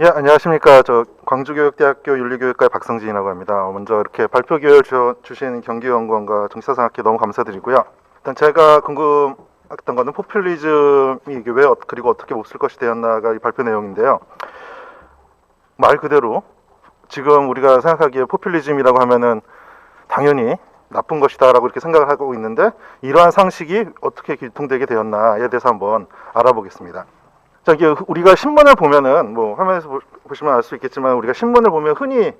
예, 안녕하십니까. 저 광주교육대학교 윤리교육과의 박성진이라고 합니다. 먼저 이렇게 발표 기회를 주신 경기연구원과 정치사상학회 너무 감사드리고요. 일단 제가 궁금했던 거는 포퓰리즘이 이게 왜 그리고 어떻게 몹쓸 것이 되었나가 이 발표 내용인데요. 말 그대로 지금 우리가 생각하기에 포퓰리즘이라고 하면은 당연히 나쁜 것이다라고 이렇게 생각을 하고 있는데 이러한 상식이 어떻게 유통되게 되었나에 대해서 한번 알아보겠습니다. 자, 이게 우리가 신문을 보면은 뭐 화면에서 보시면 알 수 있겠지만 우리가 신문을 보면 흔히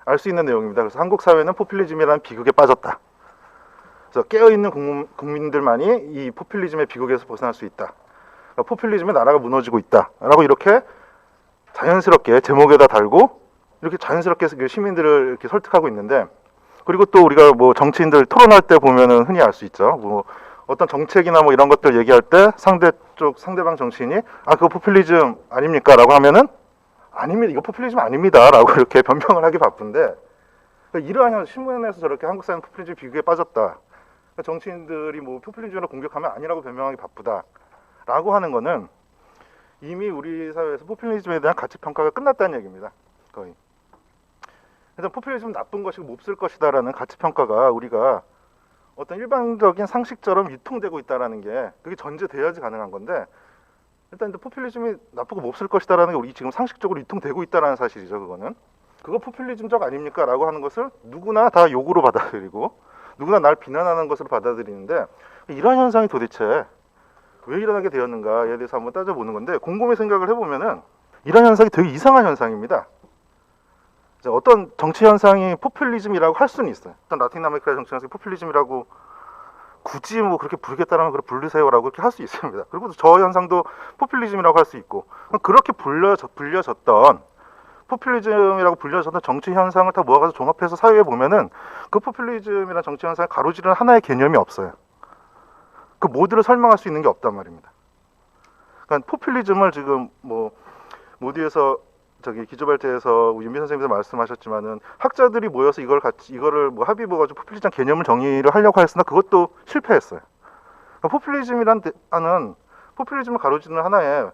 알 수 있는 내용입니다. 그래서 한국 사회는 포퓰리즘이라는 비극에 빠졌다. 그래서 깨어있는 국민들만이 이 포퓰리즘의 비극에서 벗어날 수 있다. 그러니까 포퓰리즘에 나라가 무너지고 있다라고 이렇게 자연스럽게 제목에다 달고 이렇게 자연스럽게 시민들을 이렇게 설득하고 있는데, 그리고 또 우리가 뭐 정치인들 토론할 때 보면은 흔히 알 수 있죠. 뭐 어떤 정책이나 뭐 이런 것들 얘기할 때 상대방 정치인이 그거 포퓰리즘 아닙니까라고 하면은 아닙니다, 이거 포퓰리즘 아닙니다라고 이렇게 변명을 하기 바쁜데, 그러니까 이러한 신문에서 저렇게 한국 사회는 포퓰리즘 비극에 빠졌다, 그러니까 정치인들이 뭐 포퓰리즘을 공격하면 아니라고 변명하기 바쁘다라고 하는 거는 이미 우리 사회에서 포퓰리즘에 대한 가치 평가가 끝났다는 얘기입니다. 거의. 그래서 포퓰리즘은 나쁜 것이고 몹쓸 것이다라는 가치 평가가 우리가 어떤 일반적인 상식처럼 유통되고 있다라는 게 그게 전제돼야지 가능한 건데, 일단 포퓰리즘이 나쁘고 몹쓸 것이다라는 게 우리 지금 상식적으로 유통되고 있다라는 사실이죠. 그거 포퓰리즘적 아닙니까라고 하는 것을 누구나 다 욕으로 받아들이고 누구나 날 비난하는 것으로 받아들이는데, 이런 현상이 도대체 왜 일어나게 되었는가에 대해서 한번 따져보는 건데, 곰곰이 생각을 해보면은 이런 현상이 되게 이상한 현상입니다. 어떤 정치 현상이 포퓰리즘이라고 할 수는 있어요. 어떤 라틴 아메리카의 정치 현상이 포퓰리즘이라고 굳이 뭐 그렇게 부르겠다라면 그래 부르세요라고 이렇게 할 수 있습니다. 그리고 저 현상도 포퓰리즘이라고 할 수 있고, 그렇게 불려졌던 포퓰리즘이라고 불려졌던 정치 현상을 다 모아가지고 종합해서 사회에 보면은 그 포퓰리즘이나 정치 현상을 가로지르는 하나의 개념이 없어요. 그 모두를 설명할 수 있는 게 없단 말입니다. 그러니까 포퓰리즘을 지금 뭐 모두에서 기조발제에서 윤비 선생님께서 말씀하셨지만은 학자들이 모여서 이거를 뭐 합의 보가지고 포퓰리즘 개념을 정의를 하려고 했으나 그것도 실패했어요. 그러니까 포퓰리즘을 가로지르는 하나의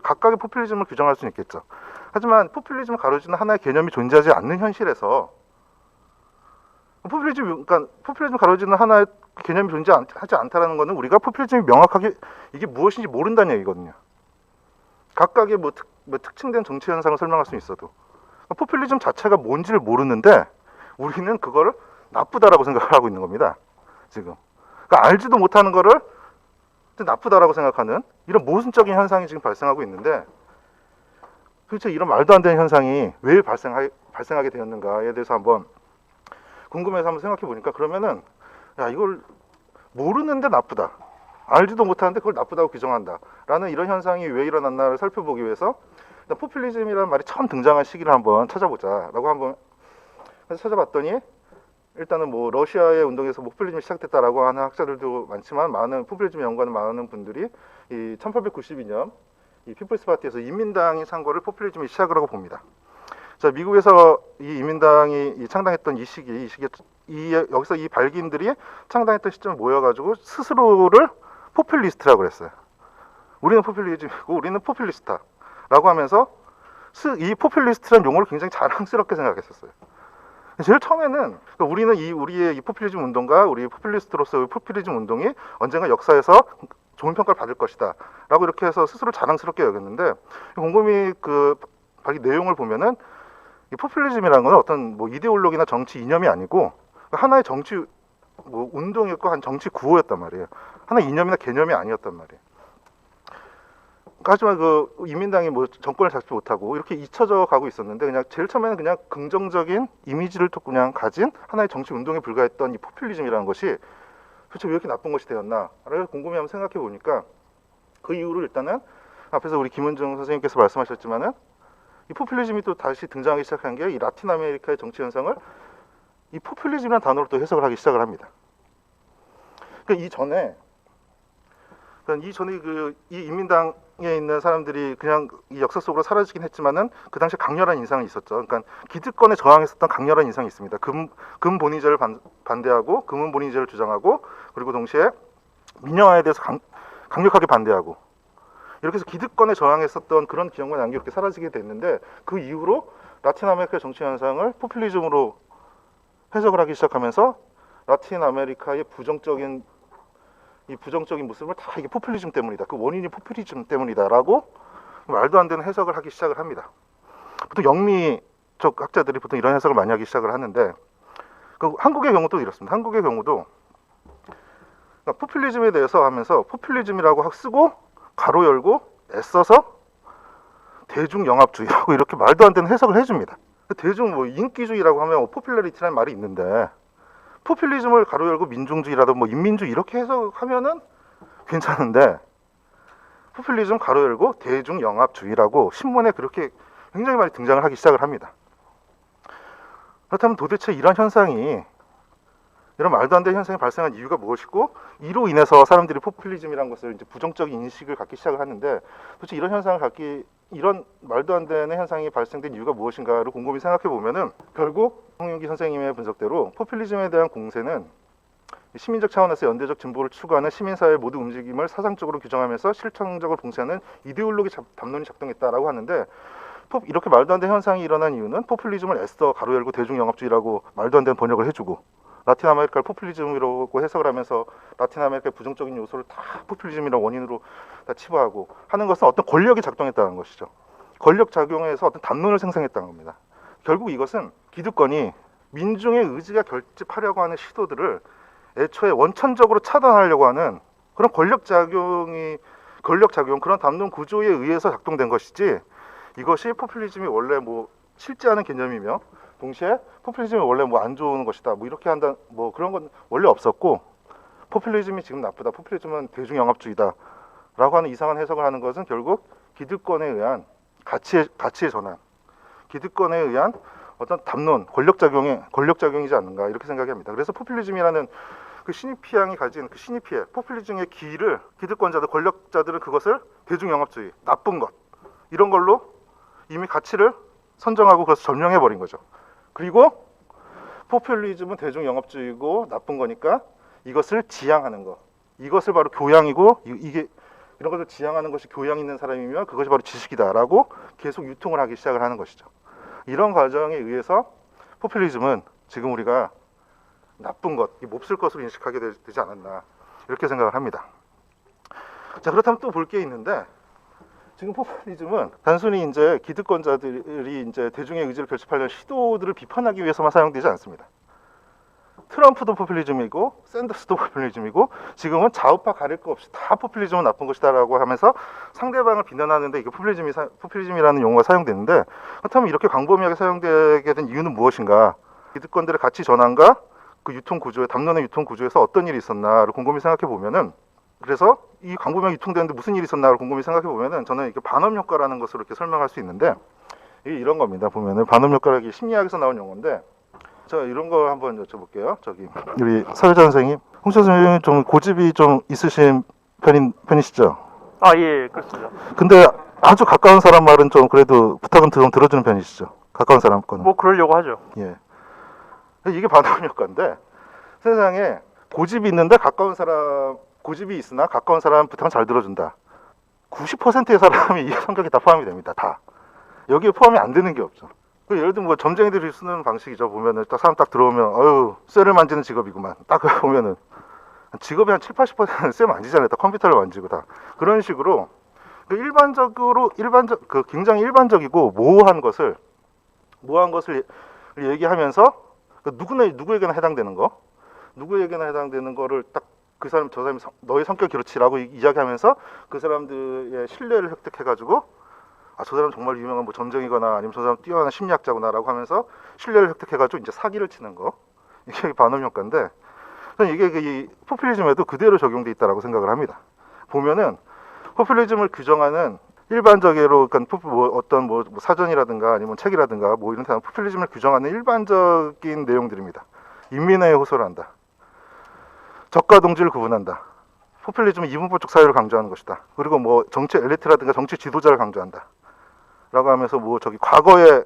각각의 포퓰리즘을 규정할 수는 있겠죠. 하지만 포퓰리즘을 가로지르는 하나의 개념이 존재하지 않는 현실에서 그러니까 포퓰리즘 가로지르는 하나의 개념이 존재하지 않다라는 것은 우리가 포퓰리즘이 명확하게 이게 무엇인지 모른다는 얘기거든요. 각각의 특징된 정치 현상을 설명할 수는 있어도 포퓰리즘 자체가 뭔지를 모르는데 우리는 그걸 나쁘다라고 생각을 하고 있는 겁니다. 지금. 그러니까 알지도 못하는 거를 나쁘다라고 생각하는 이런 모순적인 현상이 지금 발생하고 있는데, 도대체 이런 말도 안 되는 현상이 왜 발생하게 되었는가에 대해서 한번 궁금해서 한번 생각해 보니까, 그러면은 이걸 모르는데 나쁘다, 알지도 못하는데 그걸 나쁘다고 규정한다라는 이런 현상이 왜 일어났나를 살펴보기 위해서 포퓰리즘이라는 말이 처음 등장한 시기를 한번 찾아보자라고 한번 해서 찾아봤더니, 일단은 뭐 러시아의 운동에서 포퓰리즘이 시작됐다라고 하는 학자들도 많지만 많은 포퓰리즘 연구하는 많은 분들이 이 1892년 이 피플스 파티에서 인민당이 산 거를 포퓰리즘이 시작을 하고 봅니다. 자, 미국에서 이 인민당이 창당했던 여기서 이 발기인들이 창당했던 시점에 모여가지고 스스로를 포퓰리스트라고 그랬어요. 우리는 포퓰리즘이고 우리는 포퓰리스트라고 하면서 이 포퓰리스트라는 용어를 굉장히 자랑스럽게 생각했었어요. 제일 처음에는 우리의 이 포퓰리즘 운동과 우리 포퓰리스트로서의 포퓰리즘 운동이 언젠가 역사에서 좋은 평가를 받을 것이다 라고 이렇게 해서 스스로 자랑스럽게 여겼는데, 곰곰이 이 내용을 보면은 이 포퓰리즘이라는 건 어떤 뭐 이데올로기나 정치 이념이 아니고 하나의 정치 뭐 운동이었고 한 정치 구호였단 말이에요. 하나의 이념이나 개념이 아니었단 말이에요. 하지만 인민당이 뭐 정권을 잡지 못하고 이렇게 잊혀져 가고 있었는데, 그냥 제일 처음에는 그냥 긍정적인 이미지를 또 그냥 가진 하나의 정치 운동에 불과했던 이 포퓰리즘이라는 것이 도대체 왜 이렇게 나쁜 것이 되었나를 곰곰이 한번 생각해 보니까, 그 이후로 일단은 앞에서 우리 김은중 선생님께서 말씀하셨지만은 이 포퓰리즘이 또 다시 등장하기 시작한 게 이 라틴 아메리카의 정치 현상을 이 포퓰리즘이라는 단어로 또 해석을 하기 시작을 합니다. 그러니까 이전에 이 인민당에 있는 사람들이 그냥 이 역사 속으로 사라지긴 했지만은 그 당시 강렬한 인상이 있었죠. 그러니까 기득권에 저항했었던 강렬한 인상이 있습니다. 금본위제를 반대하고 금은본위제를 주장하고, 그리고 동시에 민영화에 대해서 강력하게 반대하고, 이렇게 해서 기득권에 저항했었던 그런 기억만 남기게 사라지게 됐는데, 그 이후로 라틴 아메리카 정치 현상을 포퓰리즘으로 해석을 하기 시작하면서 라틴 아메리카의 부정적인 모습을 다 이게 포퓰리즘 때문이다, 그 원인이 포퓰리즘 때문이다라고 말도 안 되는 해석을 하기 시작을 합니다. 보통 영미 쪽 학자들이 보통 이런 해석을 많이 하기 시작을 하는데, 그 한국의 경우도 이렇습니다. 한국의 경우도 그러니까 포퓰리즘에 대해서 하면서 포퓰리즘이라고 쓰고 가로 열고 애써서 대중영합주의라고 이렇게 말도 안 되는 해석을 해줍니다. 대중 뭐 인기주의라고 하면 포퓰러리티라는 말이 있는데, 포퓰리즘을 가로 열고 민중주의라도 뭐 인민주의 이렇게 해석하면은 괜찮은데, 포퓰리즘 가로 열고 대중영합주의라고 신문에 그렇게 굉장히 많이 등장을 하기 시작을 합니다. 그렇다면 도대체 이런 말도 안 되는 현상이 발생한 이유가 무엇이고, 이로 인해서 사람들이 포퓰리즘이라는 것을 이제 부정적인 인식을 갖기 시작을 하는데, 도대체 이런 말도 안 되는 현상이 발생된 이유가 무엇인가를 곰곰이 생각해 보면은, 결국 홍윤기 선생님의 분석대로 포퓰리즘에 대한 공세는 시민적 차원에서 연대적 진보를 추구하는 시민사회 모두 움직임을 사상적으로 규정하면서 실천적으로 봉쇄하는 이데올로기 담론이 작동했다라고 하는데, 이렇게 말도 안 되는 현상이 일어난 이유는 포퓰리즘을 애써 가로 열고 대중영합주의라고 말도 안 되는 번역을 해주고, 라틴 아메리카를 포퓰리즘이라고 해석을 하면서 라틴 아메리카의 부정적인 요소를 다 포퓰리즘이라는 원인으로 다 치부하고 하는 것은 어떤 권력이 작동했다는 것이죠. 권력 작용에서 어떤 담론을 생성했다는 겁니다. 결국 이것은 기득권이 민중의 의지가 결집하려고 하는 시도들을 애초에 원천적으로 차단하려고 하는 그런 권력 작용, 그런 담론 구조에 의해서 작동된 것이지, 이것이 포퓰리즘이 원래 뭐 실제하는 개념이며 동시에 포퓰리즘이 원래 뭐 안 좋은 것이다, 뭐 이렇게 한다, 뭐 그런 건 원래 없었고, 포퓰리즘이 지금 나쁘다, 포퓰리즘은 대중영합주의다 라고 하는 이상한 해석을 하는 것은 결국 기득권에 의한 가치의 전환, 기득권에 의한 어떤 담론, 권력작용이지 않는가, 이렇게 생각이 합니다. 그래서 포퓰리즘이라는 그 신입피양이 가진 그 신입피해, 포퓰리즘의 기를 기득권자들, 권력자들은 그것을 대중영합주의, 나쁜 것, 이런 걸로 이미 가치를 선정하고 그것을 점령해버린 거죠. 그리고 포퓰리즘은 대중영합주의고 나쁜 거니까 이것을 지향하는 것, 이것을 바로 교양이고, 이런 것을 지향하는 것이 교양 있는 사람이면 그것이 바로 지식이다라고 계속 유통을 하기 시작을 하는 것이죠. 이런 과정에 의해서 포퓰리즘은 지금 우리가 나쁜 것, 몹쓸 것으로 인식하게 되지 않았나, 이렇게 생각을 합니다. 자, 그렇다면 또 볼 게 있는데, 지금 포퓰리즘은 단순히 이제 기득권자들이 이제 대중의 의지를 결집하려는 시도들을 비판하기 위해서만 사용되지 않습니다. 트럼프도 포퓰리즘이고 샌더스도 포퓰리즘이고, 지금은 좌우파 가릴 거 없이 다 포퓰리즘은 나쁜 것이다라고 하면서 상대방을 비난하는데 이게 포퓰리즘이라는 용어가 사용되는데, 그렇다면 이렇게 광범위하게 사용되게 된 이유는 무엇인가? 기득권들의 가치 전환과 그 담론의 유통 구조에서 어떤 일이 있었나를 곰곰이 생각해 보면은, 그래서 이 광범위하게 유통되는데 무슨 일이 있었나를 곰곰이 생각해 보면은, 저는 이렇게 반업 효과라는 것으로 이렇게 설명할 수 있는데, 이게 이런 겁니다. 보면은 반업 효과라는 게 심리학에서 나온 용어인데, 자, 이런 거 한번 여쭤볼게요. 저기 우리 사회자 선생님, 홍 선생님 좀 고집이 좀 있으신 편이시죠? 아, 예, 그렇습니다. 근데 아주 가까운 사람 말은 좀 그래도 부탁은 좀 들어주는 편이시죠? 가까운 사람 거는. 뭐 그러려고 하죠. 예. 이게 반업 효과인데, 세상에 고집이 있으나 가까운 사람 부탁은 잘 들어준다. 90%의 사람이 이 성격이 다 포함이 됩니다. 다. 여기에 포함이 안 되는 게 없죠. 예를 들면 뭐 점쟁이들이 쓰는 방식이죠. 보면은 딱 사람 딱 들어오면 어유 쇠를 만지는 직업이구만. 딱 보면은 직업이 한 7, 80%는 쇠 만지잖아요. 다 컴퓨터를 만지고 다. 그런 식으로 굉장히 일반적이고 모호한 것을 얘기하면서 누구에게나 해당되는 거를 딱 저 사람이 너의 성격이 그렇지라고 이야기하면서 그 사람들의 신뢰를 획득해가지고, 저 사람 정말 유명한 뭐 점쟁이거나 아니면 저 사람 뛰어난 심리학자구나라고 하면서 신뢰를 획득해가지고 이제 사기를 치는 거, 이게 반업 효과인데, 저는 이게 이 포퓰리즘에도 그대로 적용돼 있다라고 생각을 합니다. 보면은 포퓰리즘을 규정하는 일반적으로, 그러니까 어떤 사전이라든가 아니면 책이라든가 뭐 이런 포퓰리즘을 규정하는 일반적인 내용들입니다. 인민회에 호소를 한다. 적과 동지를 구분한다. 포퓰리즘은 이분법적 사회를 강조하는 것이다. 그리고 뭐 정치 엘리트라든가 정치 지도자를 강조한다. 라고 하면서 과거의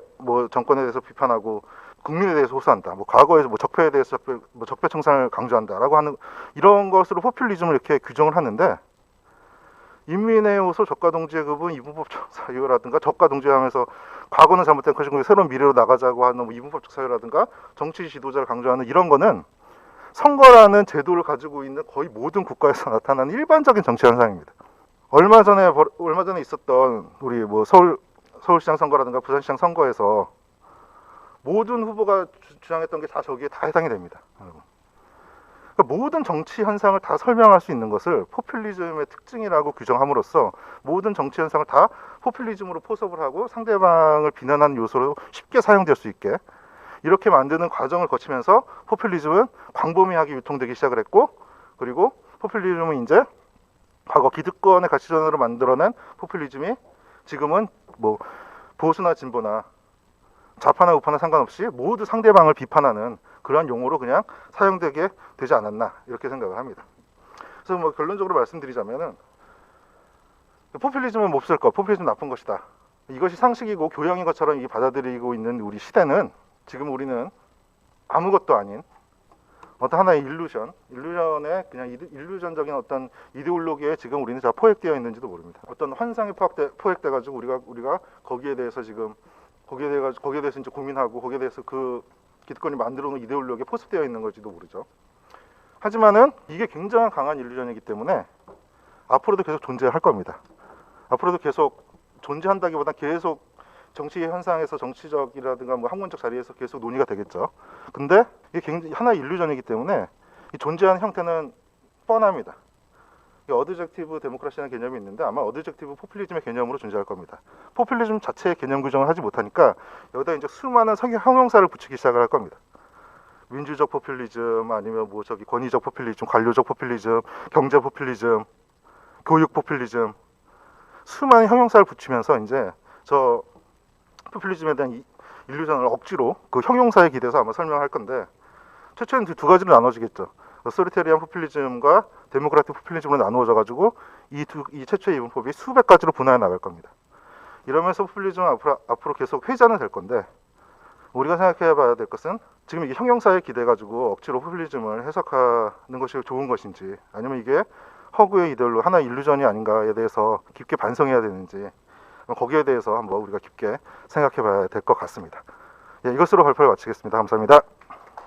정권에 대해서 비판하고 국민에 대해서 호소한다. 과거의 적폐에 대해서 적폐 청산을 강조한다라고 하는 이런 것으로 포퓰리즘을 이렇게 규정을 하는데, 인민의 호소 저가 동지회급은 이분법적 사유라든가 저가 동지하면서 과거는 잘못된 것이고 새로운 미래로 나가자고 하는 뭐 이분법적 사유라든가 정치 지도자를 강조하는 이런 거는 선거라는 제도를 가지고 있는 거의 모든 국가에서 나타나는 일반적인 정치 현상입니다. 얼마 전에 있었던 우리 뭐 서울시장 선거라든가 부산시장 선거에서 모든 후보가 주장했던 게 다 저기에 다 해당이 됩니다. 여러분. 그러니까 모든 정치 현상을 다 설명할 수 있는 것을 포퓰리즘의 특징이라고 규정함으로써 모든 정치 현상을 다 포퓰리즘으로 포섭을 하고 상대방을 비난하는 요소로 쉽게 사용될 수 있게 이렇게 만드는 과정을 거치면서 포퓰리즘은 광범위하게 유통되기 시작을 했고, 그리고 포퓰리즘은 이제 과거 기득권의 가치전으로 만들어낸 포퓰리즘이 지금은 뭐 보수나 진보나 좌파나 우파나 상관없이 모두 상대방을 비판하는 그러한 용어로 그냥 사용되게 되지 않았나 이렇게 생각을 합니다. 그래서 뭐 결론적으로 말씀드리자면은 포퓰리즘은 몹쓸 것, 포퓰리즘 나쁜 것이다. 이것이 상식이고 교양인 것처럼 이 받아들이고 있는 우리 시대는 지금 우리는 아무것도 아닌 어떤 하나의 일루전에 그냥 일루전적인 어떤 이데올로기에 지금 우리는 다 포획되어 있는지도 모릅니다. 어떤 환상에 포획돼 가지고 우리가 거기에 대해서 지금 거기에 대해서 이제 고민하고 거기에 대해서 그 기득권이 만들어 놓은 이데올로기에 포섭되어 있는 걸지도 모르죠. 하지만은 이게 굉장히 강한 일루전이기 때문에 앞으로도 계속 존재할 겁니다. 앞으로도 계속 존재한다기보다 계속 정치 현상에서 정치적이라든가 뭐 학문적 자리에서 계속 논의가 되겠죠. 근데 이게 굉장히 하나의 일루전이기 때문에 이 존재하는 형태는 뻔합니다. 어드젝티브 데모크라시라는 개념이 있는데 아마 어드젝티브 포퓰리즘의 개념으로 존재할 겁니다. 포퓰리즘 자체의 개념 규정을 하지 못하니까 여기다 이제 수많은 형용사를 붙이기 시작을 할 겁니다. 민주적 포퓰리즘 아니면 뭐 저기 권위적 포퓰리즘, 관료적 포퓰리즘, 경제 포퓰리즘, 교육 포퓰리즘 수많은 형용사를 붙이면서 이제 저 포퓰리즘에 대한 일루전을 억지로 그 형용사에 기대서 아마 설명할 건데 최초에는 두 가지로 나눠지겠죠. 어소리테리안 포퓰리즘과 데모크라틱 포퓰리즘으로 나누어져 가지고 이 최초의 이분법이 수백 가지로 분화해 나갈 겁니다. 이러면서 포퓰리즘은 앞으로 계속 회자는 될 건데 우리가 생각해 봐야 될 것은 지금 이게 형용사에 기대 가지고 억지로 포퓰리즘을 해석하는 것이 좋은 것인지 아니면 이게 허구의 이데올로 하나의 일루전이 아닌가에 대해서 깊게 반성해야 되는지 거기에 대해서 한번 우리가 깊게 생각해 봐야 될 것 같습니다. 예, 이것으로 발표를 마치겠습니다. 감사합니다.